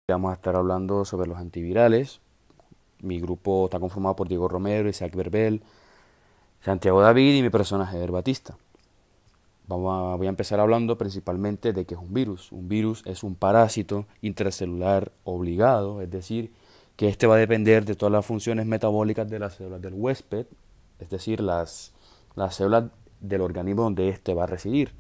Vamos a estar hablando sobre los antivirales. Mi grupo está conformado por Diego Romero, Isaac Verbel, Santiago David y mi personaje Eder Batista. Voy a empezar hablando principalmente de qué es un virus. Un virus es un parásito intracelular obligado, es decir, que este va a depender de todas las funciones metabólicas de las células del huésped, es decir, las células del organismo donde éste va a residir.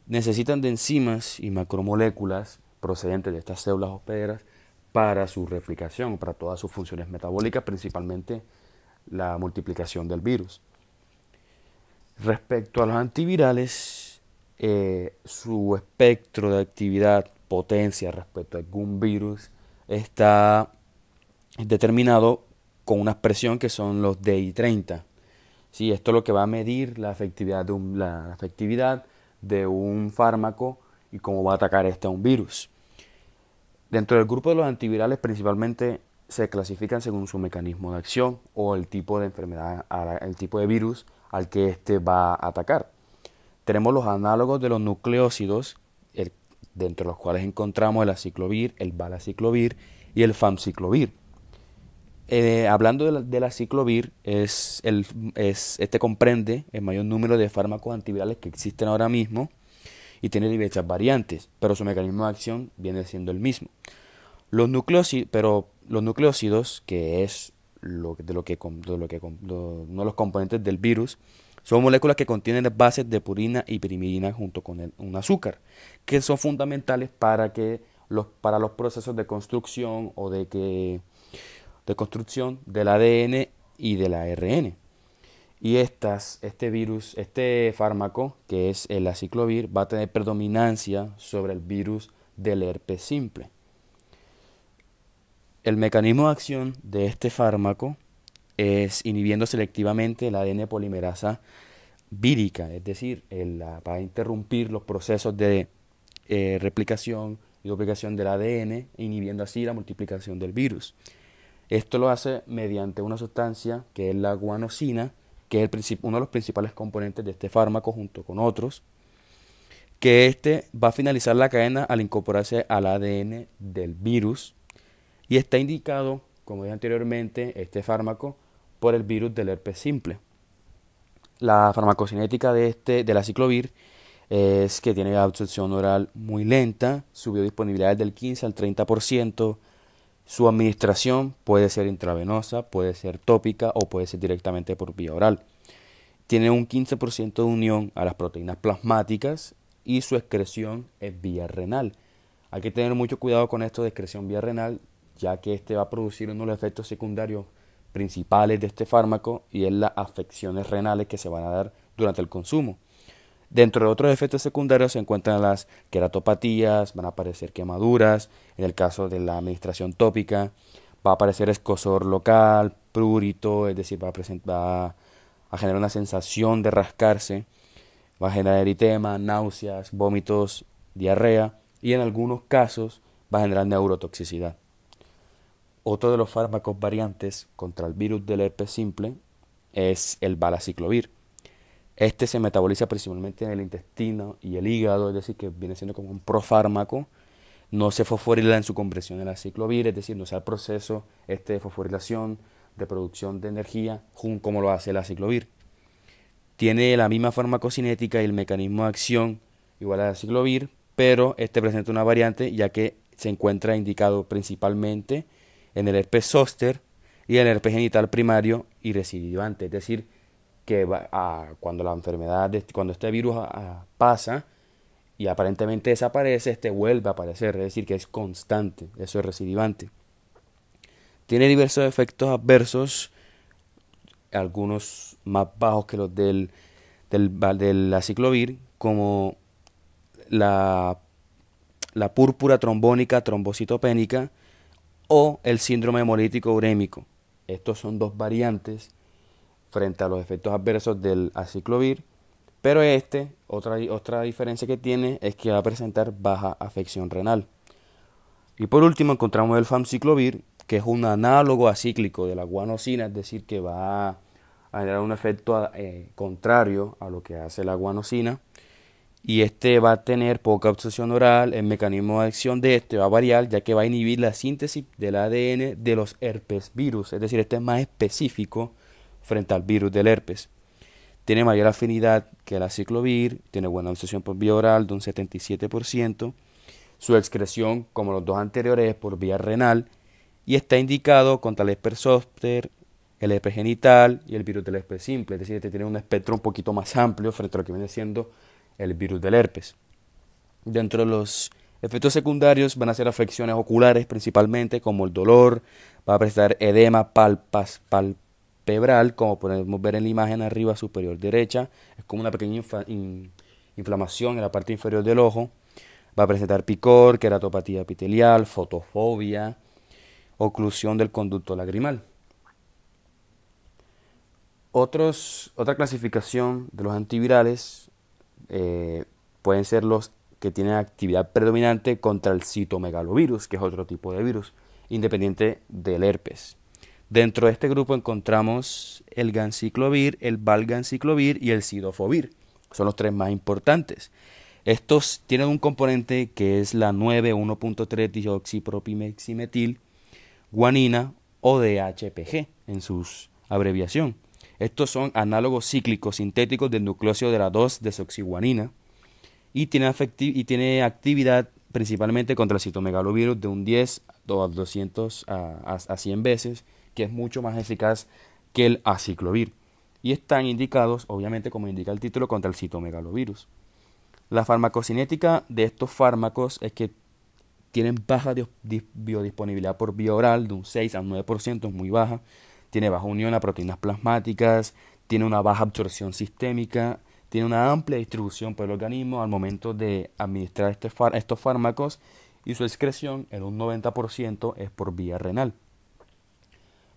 Necesitan de enzimas y macromoléculas procedentes de estas células hospederas para su replicación, para todas sus funciones metabólicas, principalmente la multiplicación del virus. Respecto a los antivirales, su espectro de actividad, potencia respecto a algún virus, está determinado con una expresión que son los DI30. Sí, esto es lo que va a medir la efectividad de un fármaco y cómo va a atacar este a un virus. Dentro del grupo de los antivirales principalmente se clasifican según su mecanismo de acción o el tipo de enfermedad, el tipo de virus al que éste va a atacar. Tenemos los análogos de los nucleócidos, dentro de los cuales encontramos el aciclovir, el valaciclovir y el famciclovir. Hablando del aciclovir, este comprende el mayor número de fármacos antivirales que existen ahora mismo y tiene diversas variantes, pero su mecanismo de acción viene siendo el mismo. Los nucleócidos, que es uno de los componentes del virus, son moléculas que contienen bases de purina y pirimidina junto con un azúcar, que son fundamentales para los procesos de construcción de construcción del ADN y del ARN. Y este fármaco, que es el aciclovir, va a tener predominancia sobre el virus del herpes simple. El mecanismo de acción de este fármaco es inhibiendo selectivamente la ADN polimerasa vírica, es decir, va a interrumpir los procesos de replicación y duplicación del ADN, inhibiendo así la multiplicación del virus. Esto lo hace mediante una sustancia que es la guanosina, que es uno de los principales componentes de este fármaco junto con otros, que va a finalizar la cadena al incorporarse al ADN del virus y está indicado, como dije anteriormente, este fármaco por el virus del herpes simple. La farmacocinética del aciclovir es que tiene absorción oral muy lenta, su biodisponibilidad es del 15 al 30%, su administración puede ser intravenosa, puede ser tópica o puede ser directamente por vía oral. Tiene un 15% de unión a las proteínas plasmáticas y su excreción es vía renal. Hay que tener mucho cuidado con esto de excreción vía renal, ya que este va a producir uno de los efectos secundarios principales de este fármaco y es las afecciones renales que se van a dar durante el consumo. Dentro de otros efectos secundarios se encuentran las queratopatías, van a aparecer quemaduras, en el caso de la administración tópica va a aparecer escozor local, prurito, es decir, va a generar una sensación de rascarse, va a generar eritema, náuseas, vómitos, diarrea y en algunos casos va a generar neurotoxicidad. Otro de los fármacos variantes contra el virus del herpes simple es el valaciclovir. Este se metaboliza principalmente en el intestino y el hígado, es decir, que viene siendo como un profármaco. No se fosforila en su compresión el aciclovir, es decir, no se da el proceso de fosforilación, de producción de energía, como lo hace el aciclovir. Tiene la misma farmacocinética y el mecanismo de acción igual al aciclovir, pero este presenta una variante ya que se encuentra indicado principalmente en el herpes zóster y en el herpes genital primario y recidivante, es decir, que cuando este virus pasa y aparentemente desaparece, este vuelve a aparecer, es decir, que es constante, eso es recidivante. Tiene diversos efectos adversos, algunos más bajos que los del aciclovir, como la, la púrpura trombónica trombocitopénica o el síndrome hemolítico urémico. Estos son dos variantes frente a los efectos adversos del aciclovir, pero otra diferencia que tiene es que va a presentar baja afección renal. Y por último encontramos el famciclovir, que es un análogo acíclico de la guanosina, es decir, que va a generar un efecto contrario a lo que hace la guanosina y este va a tener poca absorción oral. El mecanismo de acción de este va a variar, ya que va a inhibir la síntesis del ADN de los herpes virus, es decir, este es más específico frente al virus del herpes. Tiene mayor afinidad que la aciclovir, tiene buena absorción por vía oral de un 77%, su excreción, como los dos anteriores, es por vía renal y está indicado contra el herpes zóster, el herpes genital y el virus del herpes simple, es decir, este tiene un espectro un poquito más amplio frente a lo que viene siendo el virus del herpes. Dentro de los efectos secundarios van a ser afecciones oculares principalmente, como el dolor, va a presentar edema palpebral, como podemos ver en la imagen arriba superior derecha, es como una pequeña inflamación en la parte inferior del ojo, va a presentar picor, queratopatía epitelial, fotofobia, oclusión del conducto lagrimal. Otra clasificación de los antivirales pueden ser los que tienen actividad predominante contra el citomegalovirus, que es otro tipo de virus, independiente del herpes. Dentro de este grupo encontramos el ganciclovir, el valganciclovir y el cidofovir. Son los tres más importantes. Estos tienen un componente que es la 9,1.3-dioxipropimeximetil guanina o DHPG en su abreviación. Estos son análogos cíclicos sintéticos del nucleósido de la 2-desoxiguanina y tiene actividad principalmente contra el citomegalovirus de un 10 a 200 a 100 veces, que es mucho más eficaz que el aciclovir. Y están indicados, obviamente, como indica el título, contra el citomegalovirus. La farmacocinética de estos fármacos es que tienen baja biodisponibilidad por vía oral, de un 6 a un 9%, es muy baja. Tiene baja unión a proteínas plasmáticas, tiene una baja absorción sistémica, tiene una amplia distribución por el organismo al momento de administrar estos fármacos y su excreción en un 90% es por vía renal.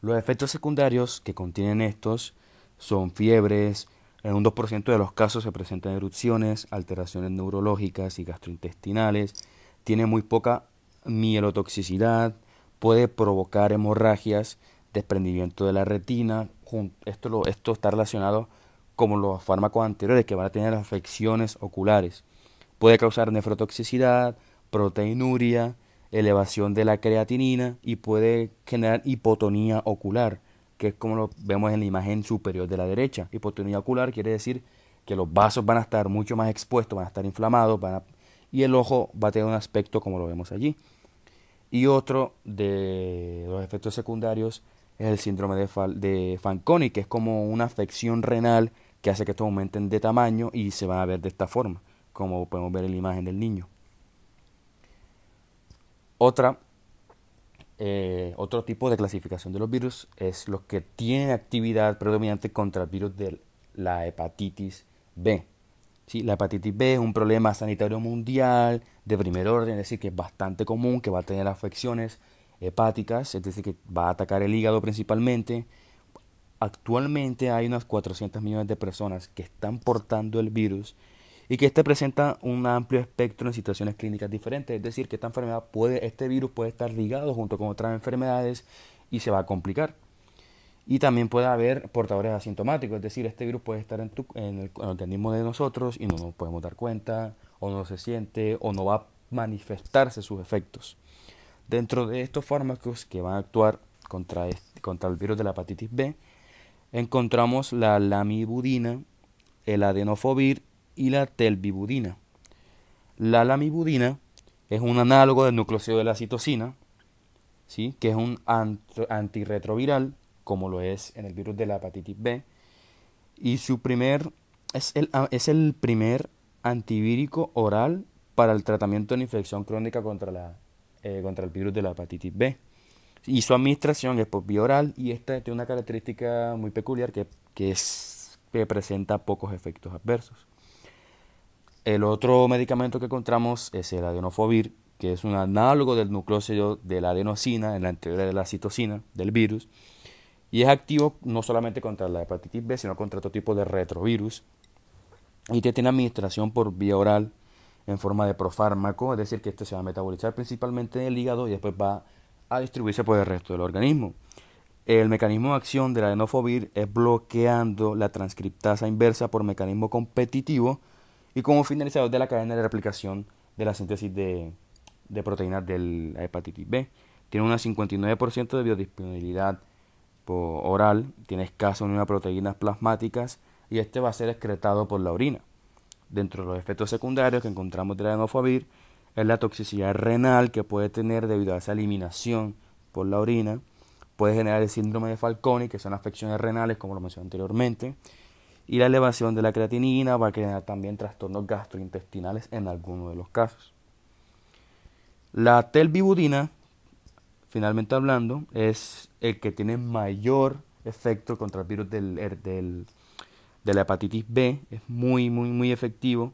Los efectos secundarios que contienen estos son fiebres, en un 2% de los casos se presentan erupciones, alteraciones neurológicas y gastrointestinales, tiene muy poca mielotoxicidad, puede provocar hemorragias, desprendimiento de la retina. Esto está relacionado como los fármacos anteriores que van a tener afecciones oculares. Puede causar nefrotoxicidad, proteinuria, elevación de la creatinina y puede generar hipotonía ocular, que es como lo vemos en la imagen superior de la derecha. Hipotonía ocular quiere decir que los vasos van a estar mucho más expuestos, van a estar inflamados, y el ojo va a tener un aspecto como lo vemos allí. Y otro de los efectos secundarios es el síndrome de Fanconi, que es como una afección renal que hace que estos aumenten de tamaño y se van a ver de esta forma, como podemos ver en la imagen del niño. Otro tipo de clasificación de los virus es los que tienen actividad predominante contra el virus de la hepatitis B. ¿Sí? La hepatitis B es un problema sanitario mundial de primer orden, es decir, que es bastante común, que va a tener afecciones hepáticas, es decir, que va a atacar el hígado principalmente. Actualmente hay unas 400 millones de personas que están portando el virus y que este presenta un amplio espectro en situaciones clínicas diferentes, es decir, que este virus puede estar ligado junto con otras enfermedades y se va a complicar. Y también puede haber portadores asintomáticos, es decir, este virus puede estar en el organismo de nosotros y no nos podemos dar cuenta, o no se siente, o no va a manifestarse sus efectos. Dentro de estos fármacos que van a actuar contra el virus de la hepatitis B, encontramos la lamivudina, el adenofovir y la telvibudina. La lamivudina es un análogo del nucleósido de la citosina, ¿sí? Que es un antirretroviral, como lo es en el virus de la hepatitis B, y es el primer antivírico oral para el tratamiento de la infección crónica contra el virus de la hepatitis B. Y su administración es por vía oral y esta tiene una característica muy peculiar que presenta pocos efectos adversos. El otro medicamento que encontramos es el adenofovir, que es un análogo del nucleósido de la adenosina en la anterior de la citosina del virus y es activo no solamente contra la hepatitis B, sino contra otro tipo de retrovirus y que tiene administración por vía oral en forma de profármaco, es decir, que este se va a metabolizar principalmente en el hígado y después va a distribuirse por el resto del organismo. El mecanismo de acción del adenofovir es bloqueando la transcriptasa inversa por mecanismo competitivo y como finalizador de la cadena de replicación de la síntesis de proteínas de la hepatitis B. Tiene un 59% de biodisponibilidad oral, tiene escasa unidad de proteínas plasmáticas y este va a ser excretado por la orina. Dentro de los efectos secundarios que encontramos de la tenofovir es la toxicidad renal que puede tener debido a esa eliminación por la orina. Puede generar el síndrome de Fanconi, que son afecciones renales, como lo mencioné anteriormente. Y la elevación de la creatinina va a generar también trastornos gastrointestinales en algunos de los casos. La telbibudina, finalmente hablando, es el que tiene mayor efecto contra el virus de la hepatitis B. Es muy efectivo,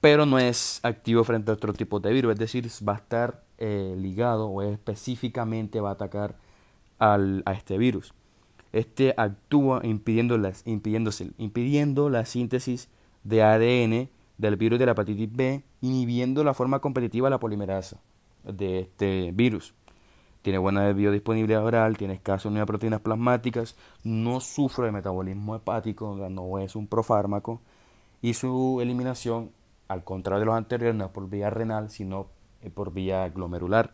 pero no es activo frente a otro tipo de virus. Es decir, va a estar ligado o específicamente va a atacar a este virus. Este actúa impidiendo la síntesis de ADN del virus de la hepatitis B, inhibiendo la forma competitiva de la polimerasa de este virus. Tiene buena biodisponibilidad oral, tiene escasa unidad de proteínas plasmáticas, no sufre de metabolismo hepático, no es un profármaco, y su eliminación, al contrario de los anteriores, no es por vía renal, sino por vía glomerular.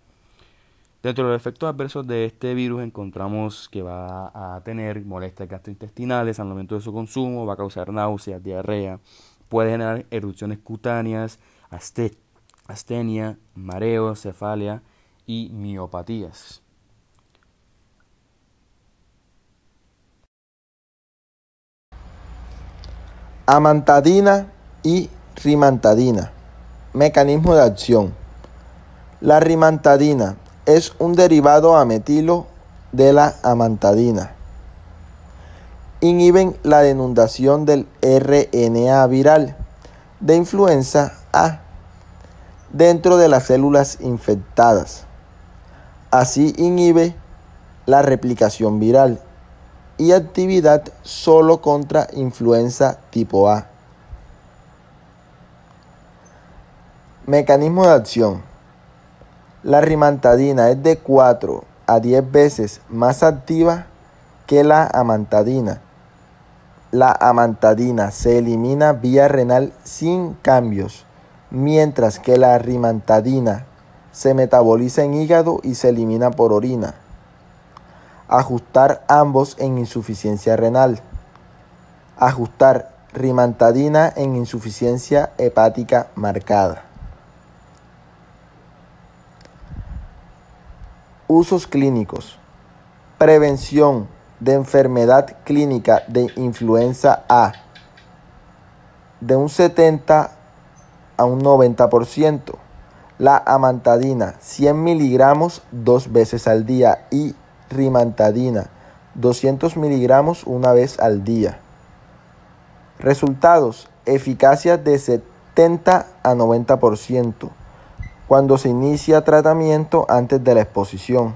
Dentro de los efectos adversos de este virus encontramos que va a tener molestias gastrointestinales al momento de su consumo, va a causar náuseas, diarrea, puede generar erupciones cutáneas, astenia, mareo, cefalia y miopatías. Amantadina y rimantadina. Mecanismo de acción. La rimantadina es un derivado ametilo de la amantadina. Inhiben la denundación del RNA viral de influenza A dentro de las células infectadas. Así inhibe la replicación viral y actividad solo contra influenza tipo A. Mecanismo de acción. La rimantadina es de 4 a 10 veces más activa que la amantadina. La amantadina se elimina vía renal sin cambios, mientras que la rimantadina se metaboliza en hígado y se elimina por orina. Ajustar ambos en insuficiencia renal. Ajustar rimantadina en insuficiencia hepática marcada. Usos clínicos. Prevención de enfermedad clínica de influenza A de un 70 a un 90%. La amantadina 100 miligramos 2 veces al día y rimantadina 200 miligramos una vez al día. Resultados: eficacia de 70 a 90% cuando se inicia tratamiento antes de la exposición.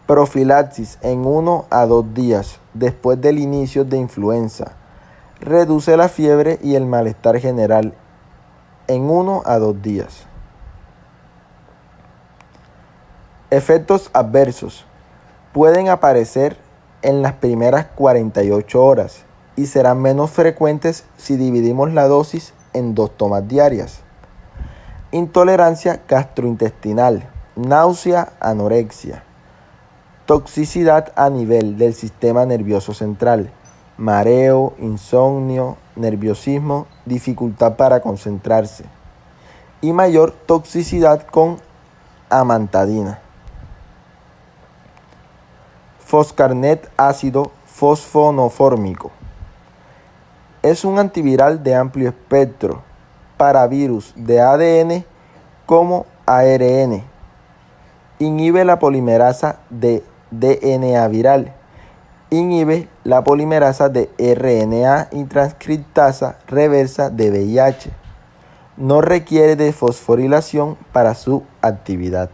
Profilaxis en 1 a 2 días después del inicio de influenza. Reduce la fiebre y el malestar general en 1 a 2 días. Efectos adversos. Pueden aparecer en las primeras 48 horas y serán menos frecuentes si dividimos la dosis en 2 tomas diarias. Intolerancia gastrointestinal, náusea, anorexia. Toxicidad a nivel del sistema nervioso central, mareo, insomnio, nerviosismo, dificultad para concentrarse. Y mayor toxicidad con amantadina. Foscarnet ácido fosfonofórmico. Es un antiviral de amplio espectro para virus de ADN como ARN. Inhibe la polimerasa de DNA viral. Inhibe la polimerasa de RNA y transcriptasa reversa de VIH. No requiere de fosforilación para su actividad.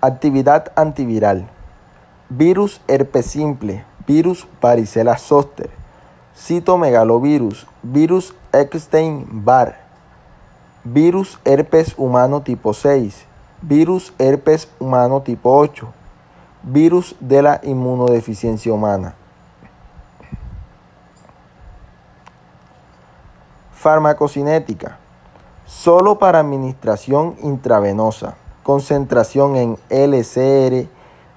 Actividad antiviral. Virus herpes simple, virus varicela zoster, citomegalovirus, virus Epstein-Barr, virus herpes humano tipo 6, virus herpes humano tipo 8, virus de la inmunodeficiencia humana. Farmacocinética. Solo para administración intravenosa. Concentración en LCR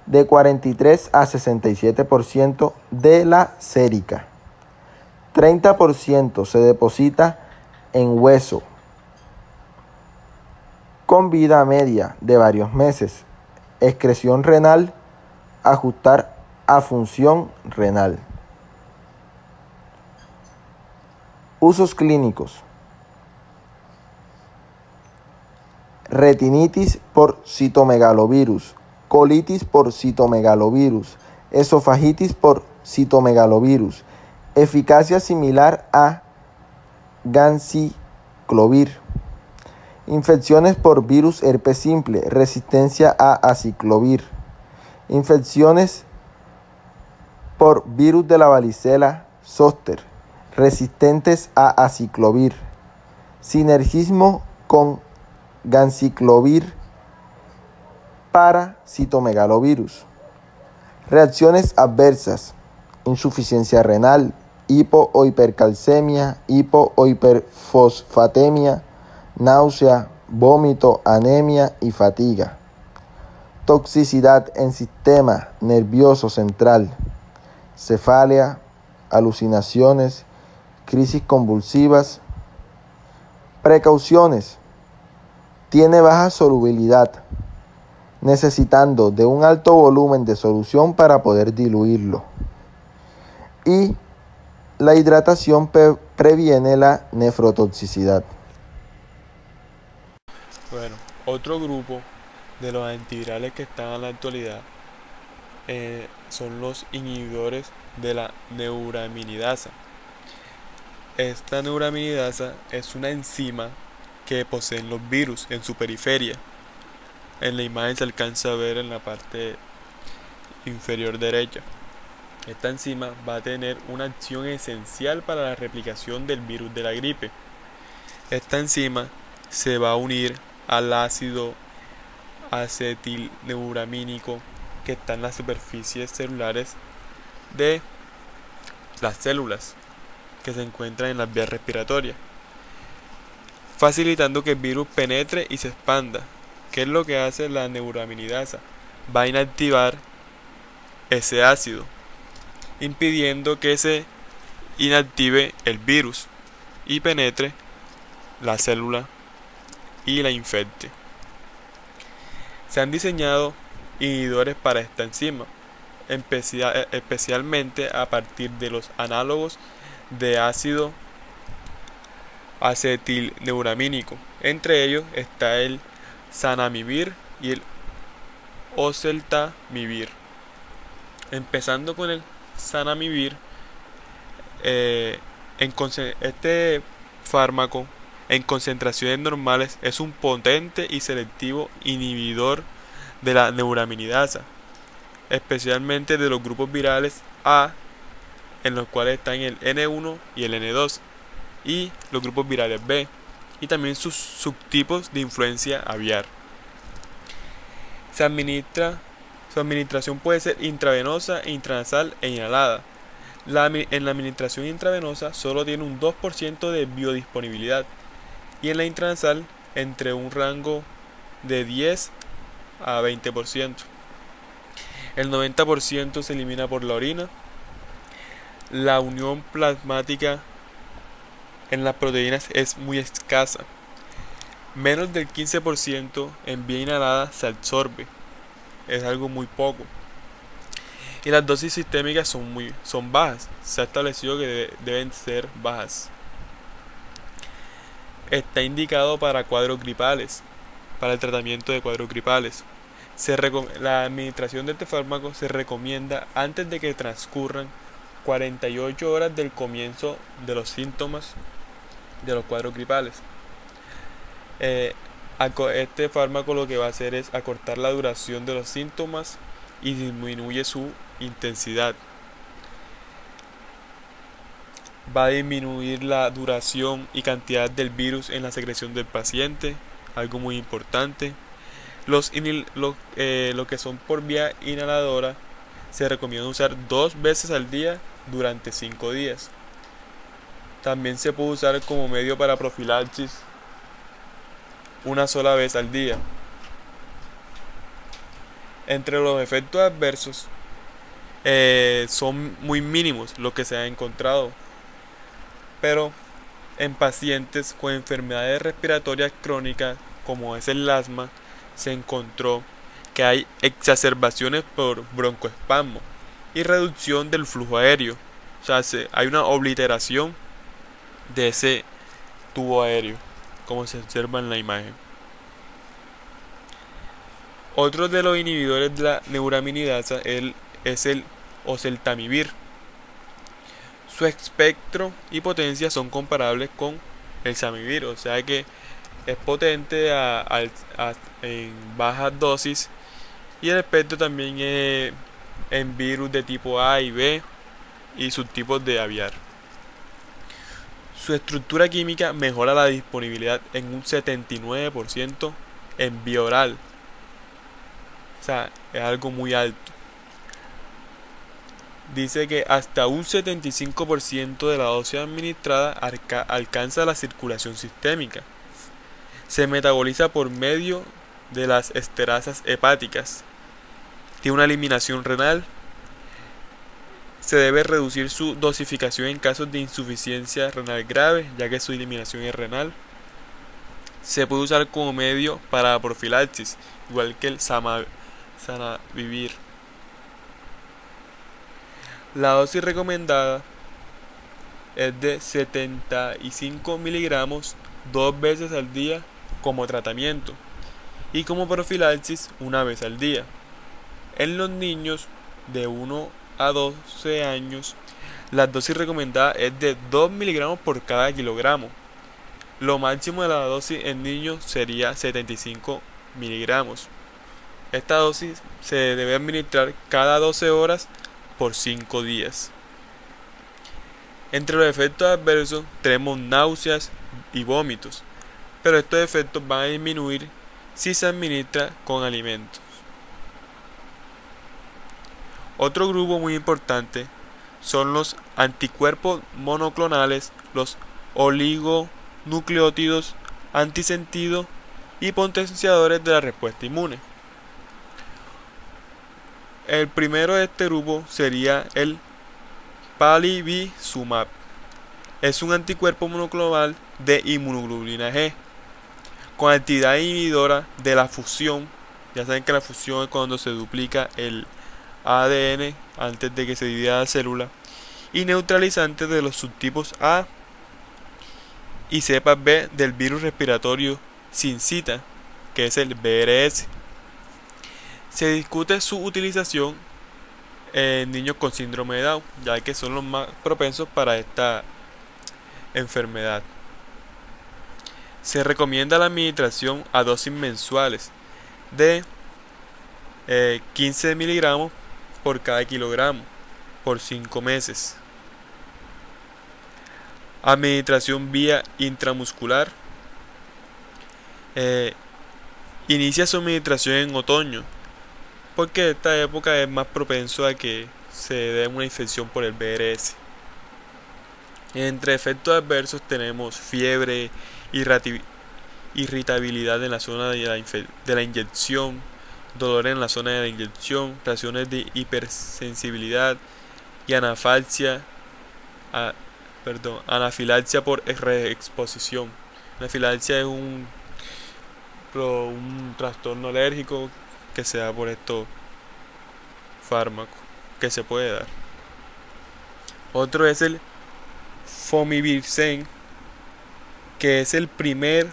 de 43 a 67% de la sérica. 30% se deposita en hueso, con vida media de varios meses. Excreción renal, ajustar a función renal. Usos clínicos. Retinitis por citomegalovirus, colitis por citomegalovirus, esofagitis por citomegalovirus. Eficacia similar a ganciclovir. Infecciones por virus herpes simple, resistencia a aciclovir. Infecciones por virus de la varicela zoster, resistentes a aciclovir. Sinergismo con ganciclovir para citomegalovirus. Reacciones adversas: insuficiencia renal, hipo o hipercalcemia, hipo o hiperfosfatemia, náusea, vómito, anemia y fatiga. Toxicidad en sistema nervioso central, cefalea, alucinaciones, crisis convulsivas. Precauciones: tiene baja solubilidad, necesitando de un alto volumen de solución para poder diluirlo. Y la hidratación previene la nefrotoxicidad. Bueno, otro grupo de los antivirales que están en la actualidad son los inhibidores de la neuraminidasa. Esta neuraminidasa es una enzima que poseen los virus en su periferia. En la imagen se alcanza a ver en la parte inferior derecha. Esta enzima va a tener una acción esencial para la replicación del virus de la gripe. Esta enzima se va a unir al ácido acetilneuramínico que está en las superficies celulares de las células que se encuentran en las vías respiratorias, facilitando que el virus penetre y se expanda. ¿Qué es lo que hace la neuraminidasa? Va a inactivar ese ácido, impidiendo que se inactive el virus y penetre la célula y la infecte. Se han diseñado inhibidores para esta enzima, especialmente a partir de los análogos de ácido acetilneuramínico. Entre ellos está el zanamivir y el oseltamivir. Empezando con el zanamivir, este fármaco en concentraciones normales es un potente y selectivo inhibidor de la neuraminidasa, especialmente de los grupos virales A, en los cuales están el N1 y el N2, y los grupos virales B, y también sus subtipos de influencia aviar. Su administración puede ser intravenosa, intranasal e inhalada. En la administración intravenosa solo tiene un 2% de biodisponibilidad, y en la intranasal entre un rango de 10 a 20%. El 90% se elimina por la orina. La unión plasmática en las proteínas es muy escasa. Menos del 15% en vía inhalada se absorbe. Es algo muy poco. Y las dosis sistémicas son bajas. Se ha establecido que deben ser bajas. Está indicado para cuadros gripales, para el tratamiento de cuadros gripales. La administración de este fármaco se recomienda antes de que transcurran 48 horas del comienzo de los síntomas de los cuadros gripales. Este fármaco lo que va a hacer es acortar la duración de los síntomas y disminuye su intensidad. Va a disminuir la duración y cantidad del virus en la secreción del paciente, algo muy importante. Lo que son por vía inhaladora se recomienda usar 2 veces al día durante 5 días. También se puede usar como medio para profilaxis una sola vez al día. Entre los efectos adversos son muy mínimos los que se han encontrado, pero en pacientes con enfermedades respiratorias crónicas como es el asma se encontró que hay exacerbaciones por broncoespasmo y reducción del flujo aéreo. O sea, hay una obliteración de ese tubo aéreo, como se observa en la imagen. Otro de los inhibidores de la neuraminidasa es el oseltamivir. Su espectro y potencia son comparables con el samivir, o sea que es potente en bajas dosis, y el espectro también es en virus de tipo A y B y subtipos de aviar. Su estructura química mejora la disponibilidad en un 79% en vía oral. O sea, es algo muy alto. Dice que hasta un 75% de la dosis administrada alcanza la circulación sistémica. Se metaboliza por medio de las esterasas hepáticas. Tiene una eliminación renal. Se debe reducir su dosificación en casos de insuficiencia renal grave, ya que su eliminación es renal. Se puede usar como medio para profilaxis, igual que el zanamivir. La dosis recomendada es de 75 miligramos 2 veces al día como tratamiento y como profilaxis una vez al día. En los niños de 1 a 12 años, la dosis recomendada es de 2 miligramos por cada kilogramo. Lo máximo de la dosis en niños sería 75 miligramos. Esta dosis se debe administrar cada 12 horas por 5 días. Entre los efectos adversos tenemos náuseas y vómitos, pero estos efectos van a disminuir si se administra con alimentos. Otro grupo muy importante son los anticuerpos monoclonales, los oligonucleótidos antisentido y potenciadores de la respuesta inmune. El primero de este grupo sería el palivizumab. Es un anticuerpo monoclonal de inmunoglobulina G con actividad inhibidora de la fusión. Ya saben que la fusión es cuando se duplica el ADN antes de que se divida la célula, y neutralizante de los subtipos A y cepas B del virus respiratorio sincita, que es el VRS. Se discute su utilización en niños con síndrome de Down, ya que son los más propensos para esta enfermedad. Se recomienda la administración a dosis mensuales de 15 miligramos por cada kilogramo por 5 meses. Administración vía intramuscular. Inicia su administración en otoño, porque esta época es más propenso a que se dé una infección por el VRS. Entre efectos adversos tenemos fiebre, irritabilidad en la zona de la inyección, dolor en la zona de la inyección, reacciones de hipersensibilidad y anafilaxia por reexposición. Anafilaxia es un trastorno alérgico que se da por estos fármacos que se puede dar. Otro es el Fomivirsen, que es el primer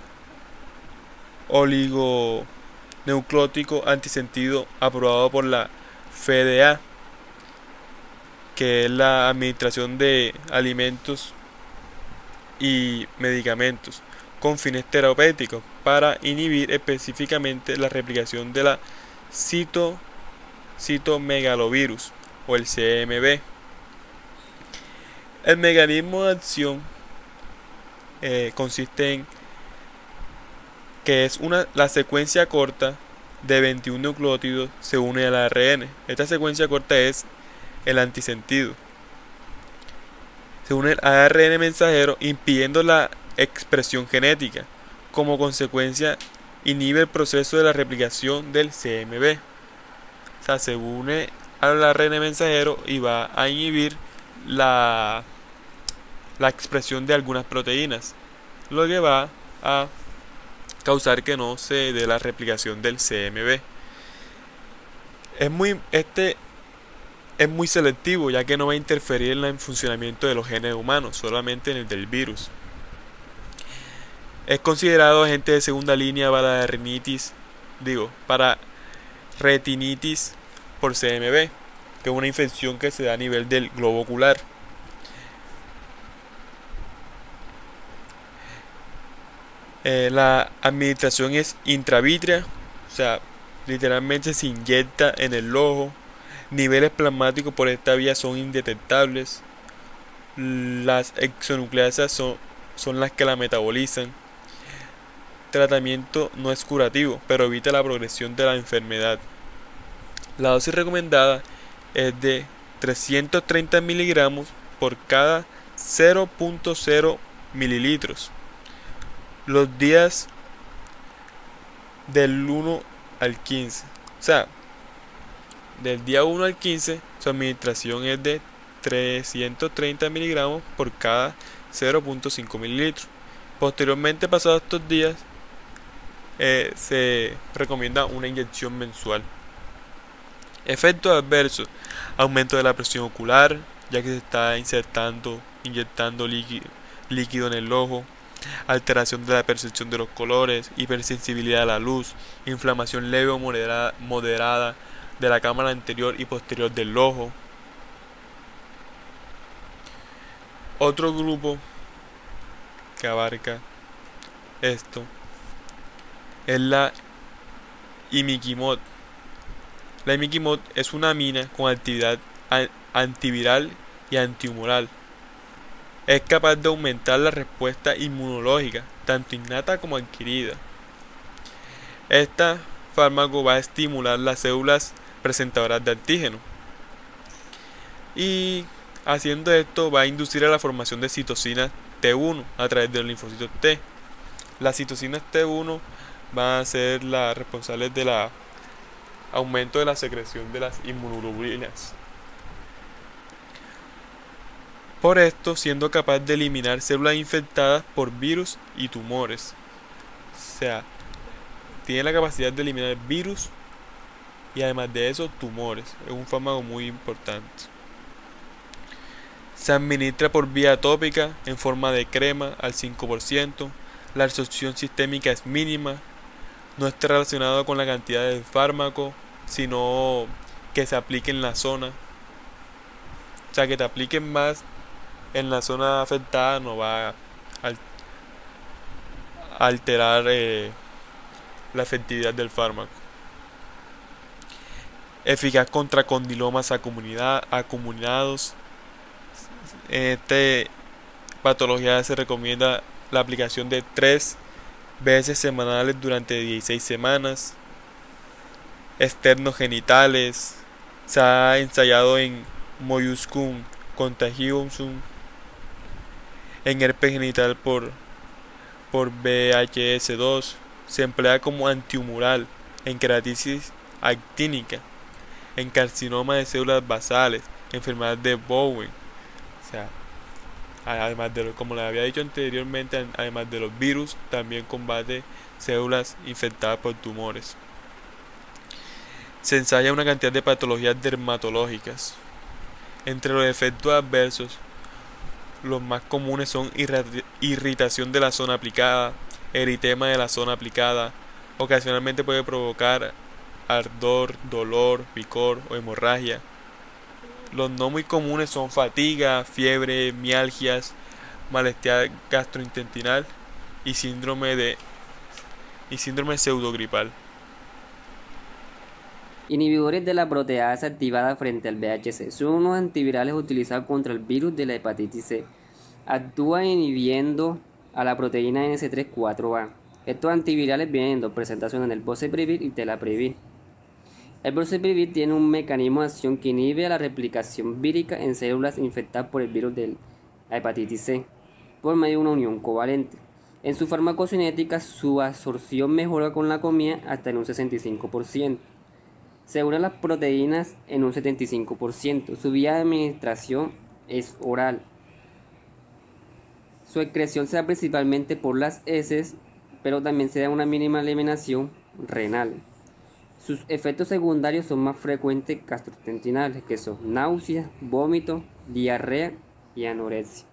oligonucleótico antisentido aprobado por la FDA, que es la administración de alimentos y medicamentos con fines terapéuticos para inhibir específicamente la replicación de la citomegalovirus o el CMV. El mecanismo de acción consiste en que es la secuencia corta de 21 nucleótidos se une al ARN. Esta secuencia corta es el antisentido. se une al ARN mensajero impidiendo la expresión genética. Como consecuencia, inhibe el proceso de la replicación del CMV. O sea, se une al ARN mensajero y va a inhibir la expresión de algunas proteínas, lo que va a causar que no se dé la replicación del CMV. Este es muy selectivo, ya que no va a interferir en el funcionamiento de los genes humanos, solamente en el del virus. Es considerado agente de segunda línea para retinitis por CMV, que es una infección que se da a nivel del globo ocular. La administración es intravítrea, o sea, literalmente se inyecta en el ojo. Niveles plasmáticos por esta vía son indetectables. Las exonucleasas son las que la metabolizan. Tratamiento no es curativo, pero evita la progresión de la enfermedad. La dosis recomendada es de 330 miligramos por cada 0.0 mililitros. Los días del 1 al 15. O sea, del día 1 al 15, su administración es de 330 miligramos por cada 0.5 mililitros. Posteriormente, pasados estos días, se recomienda una inyección mensual. Efectos adversos: aumento de la presión ocular, ya que se está inyectando líquido en el ojo. Alteración de la percepción de los colores, hipersensibilidad a la luz, inflamación leve o moderada de la cámara anterior y posterior del ojo. Otro grupo que abarca esto es la imiquimod. La imiquimod es una amina con actividad antiviral y antihumoral. Es capaz de aumentar la respuesta inmunológica, tanto innata como adquirida. Este fármaco va a estimular las células presentadoras de antígeno. Y haciendo esto va a inducir a la formación de citocinas T1 a través de los linfocitos T. Las citocinas T1 van a ser las responsables del aumento de la secreción de las inmunoglobulinas. Por esto, siendo capaz de eliminar células infectadas por virus y tumores. O sea, tiene la capacidad de eliminar virus y además de eso, tumores. Es un fármaco muy importante. Se administra por vía tópica en forma de crema al 5%. La absorción sistémica es mínima. No está relacionado con la cantidad de fármaco, sino que se aplique en la zona. O sea, que te apliquen más en la zona afectada no va a alterar la efectividad del fármaco. Eficaz contra condilomas acumulados. En esta patología se recomienda la aplicación de 3 veces semanales durante 16 semanas. Externos genitales. Se ha ensayado en molluscum contagiosum, en herpes genital por VHS2. Se emplea como antihumoral en queratitis actínica, en carcinoma de células basales, enfermedad de Bowen. O sea, además como le había dicho anteriormente, además de los virus, también combate células infectadas por tumores. Se ensaya una cantidad de patologías dermatológicas. Entre los efectos adversos, los más comunes son irritación de la zona aplicada, eritema de la zona aplicada. Ocasionalmente puede provocar ardor, dolor, picor o hemorragia. Los no muy comunes son fatiga, fiebre, mialgias, malestar gastrointestinal y síndrome pseudogripal. Inhibidores de la proteasa activada frente al VHC. Son unos antivirales utilizados contra el virus de la hepatitis C. Actúan inhibiendo a la proteína NC3-4A. Estos antivirales vienen en dos presentaciones, el boceprevir y telaprevir. El boceprevir tiene un mecanismo de acción que inhibe a la replicación vírica en células infectadas por el virus del a hepatitis C por medio de una unión covalente. En su farmacocinética, su absorción mejora con la comida hasta en un 65%. Se unen las proteínas en un 75%. Su vía de administración es oral. Su excreción se da principalmente por las heces, pero también se da una mínima eliminación renal. Sus efectos secundarios son más frecuentes gastrointestinales, que son náuseas, vómito, diarrea y anorexia.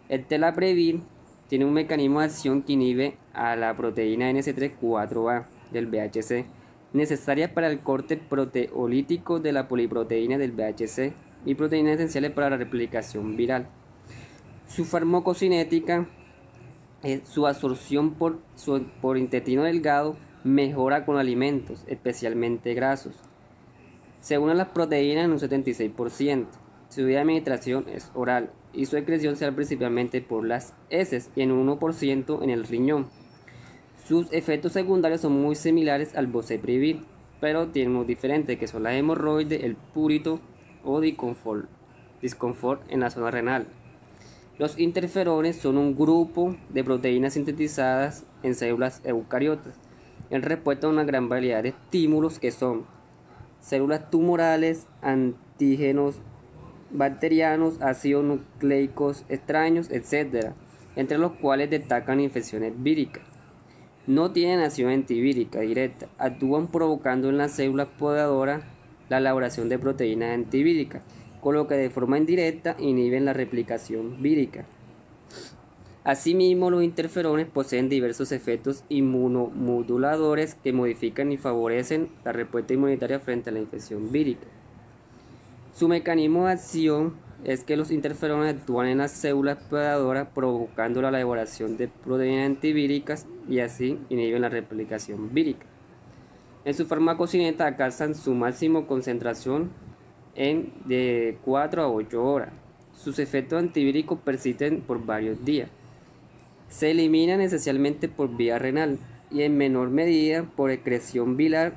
El telaprevir tiene un mecanismo de acción que inhibe a la proteína NC3,4A del VHC, necesaria para el corte proteolítico de la poliproteína del VHC y proteínas esenciales para la replicación viral. Su farmacocinética, su absorción por intestino delgado, mejora con alimentos, especialmente grasos. Se unen las proteínas en un 76%. Su vía de administración es oral y su excreción se da principalmente por las heces y en un 1% en el riñón. Sus efectos secundarios son muy similares al boceprevir, pero tienen unos diferentes, que son la hemorroides, el purito o disconfort en la zona renal. Los interferones son un grupo de proteínas sintetizadas en células eucariotas en respuesta a una gran variedad de estímulos que son células tumorales, antígenos bacterianos, ácidos nucleicos extraños, etc., entre los cuales destacan infecciones víricas. No tienen acción antivírica directa, actúan provocando en las células podadoras la elaboración de proteínas antivíricas, con lo que de forma indirecta inhiben la replicación vírica. Asimismo, los interferones poseen diversos efectos inmunomoduladores que modifican y favorecen la respuesta inmunitaria frente a la infección vírica. Su mecanismo de acción es que los interferones actúan en las células podadoras provocando la elaboración de proteínas antivíricas y así inhiben la replicación vírica. En su farmacocinética alcanzan su máxima concentración en de 4 a 8 horas. Sus efectos antivíricos persisten por varios días. Se eliminan esencialmente por vía renal y en menor medida por excreción biliar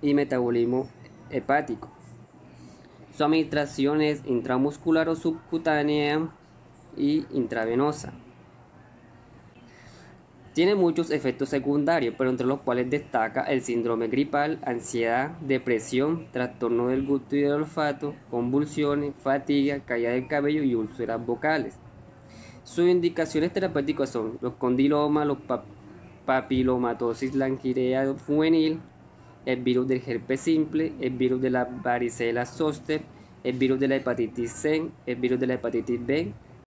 y metabolismo hepático. Su administración es intramuscular o subcutánea y intravenosa. Tiene muchos efectos secundarios, pero entre los cuales destaca el síndrome gripal, ansiedad, depresión, trastorno del gusto y del olfato, convulsiones, fatiga, caída del cabello y úlceras vocales. Sus indicaciones terapéuticas son los condilomas, los papilomatosis langirea juvenil, el virus del herpes simple, el virus de la varicela zoster, el virus de la hepatitis C, el virus de la hepatitis B,